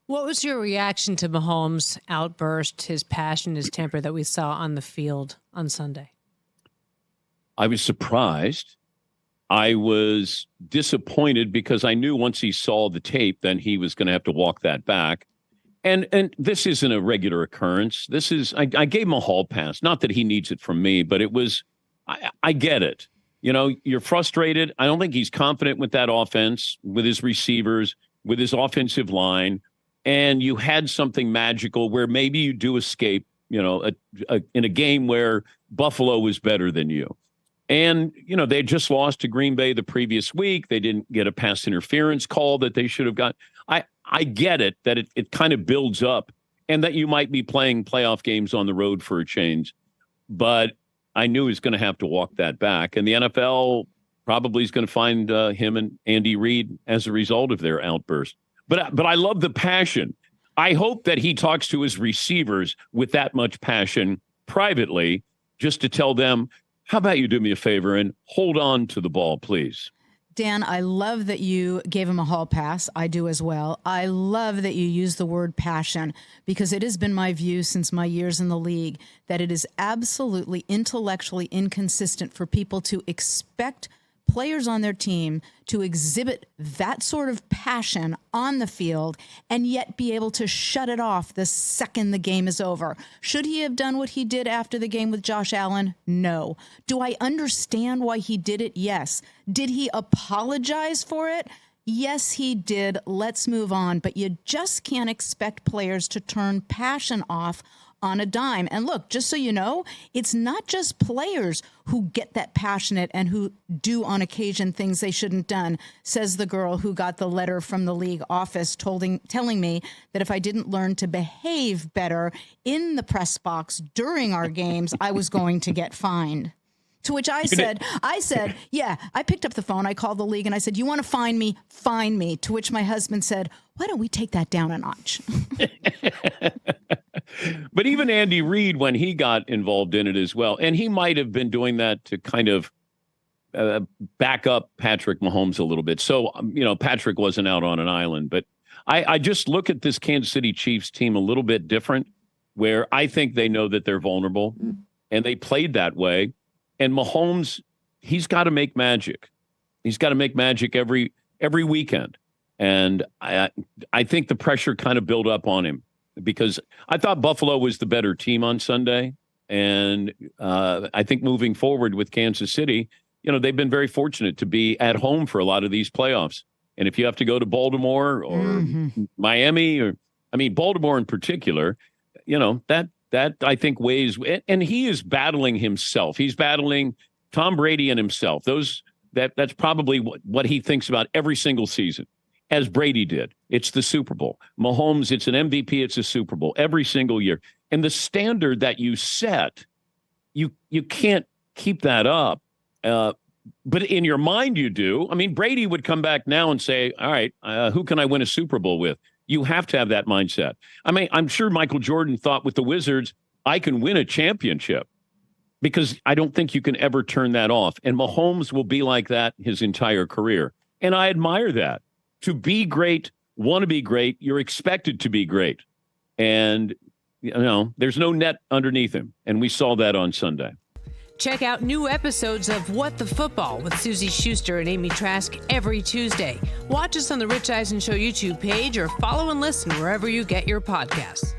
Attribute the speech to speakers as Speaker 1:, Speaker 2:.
Speaker 1: What was your reaction to Mahomes' outburst, his passion, his temper that we saw on the field on Sunday?
Speaker 2: I was surprised. I was disappointed because I knew once he saw the tape, then he was going to have to walk that back. And this isn't a regular occurrence. This is, I gave him a hall pass. Not that he needs it from me, but it was, I get it. You know, you're frustrated. I don't think he's confident with that offense, with his receivers, with his offensive line. And you had something magical where maybe you do escape, you know, in a game where Buffalo was better than you. And, you know, they just lost to Green Bay the previous week. They didn't get a pass interference call that they should have got. I get it, that it kind of builds up and that you might be playing playoff games on the road for a change. But I knew he was going to have to walk that back. And the NFL probably is going to find him and Andy Reid as a result of their outburst. But I love the passion. I hope that he talks to his receivers with that much passion privately, just to tell them, how about you do me a favor and hold on to the ball, please?
Speaker 3: Dan, I love that you gave him a hall pass. I do as well. I love that you use the word passion, because it has been my view since my years in the league that it is absolutely intellectually inconsistent for people to expect players on their team to exhibit that sort of passion on the field and yet be able to shut it off the second the game is over. Should he have done what he did after the game with Josh Allen? No. Do I understand why he did it? Yes. Did he apologize for it? Yes, he did. Let's move on. But you just can't expect players to turn passion off on a dime. And look, just so you know, it's not just players who get that passionate and who do on occasion things they shouldn't done, says the girl who got the letter from the league office telling me that if I didn't learn to behave better in the press box during our games, I was going to get fined. To which I said, yeah, I picked up the phone. I called the league and I said, you want to fine me? Fine me. To which my husband said, why don't we take that down a notch?
Speaker 2: But even Andy Reid, when he got involved in it as well, and he might have been doing that to kind of back up Patrick Mahomes a little bit. So, you know, Patrick wasn't out on an island. But I just look at this Kansas City Chiefs team a little bit different, where I think they know that they're vulnerable, and they played that way. And Mahomes, he's got to make magic. He's got to make magic every weekend. And I think the pressure kind of built up on him, because I thought Buffalo was the better team on Sunday. And I think moving forward with Kansas City, you know, they've been very fortunate to be at home for a lot of these playoffs. And if you have to go to Baltimore or Miami, or, I mean, Baltimore in particular, you know, that I think weighs, and he is battling himself. He's battling Tom Brady and himself. That's probably what he thinks about every single season, as Brady did. It's the Super Bowl. Mahomes, it's an MVP, it's a Super Bowl every single year. And the standard that you set, you can't keep that up. But in your mind, you do. I mean, Brady would come back now and say, all right, who can I win a Super Bowl with? You have to have that mindset. I mean, I'm sure Michael Jordan thought with the Wizards, I can win a championship, because I don't think you can ever turn that off. And Mahomes will be like that his entire career. And I admire that. To be great, want to be great, you're expected to be great. And, you know, there's no net underneath him. And we saw that on Sunday.
Speaker 1: Check out new episodes of What the Football with Suzy Shuster and Amy Trask every Tuesday. Watch us on the Rich Eisen Show YouTube page, or follow and listen wherever you get your podcasts.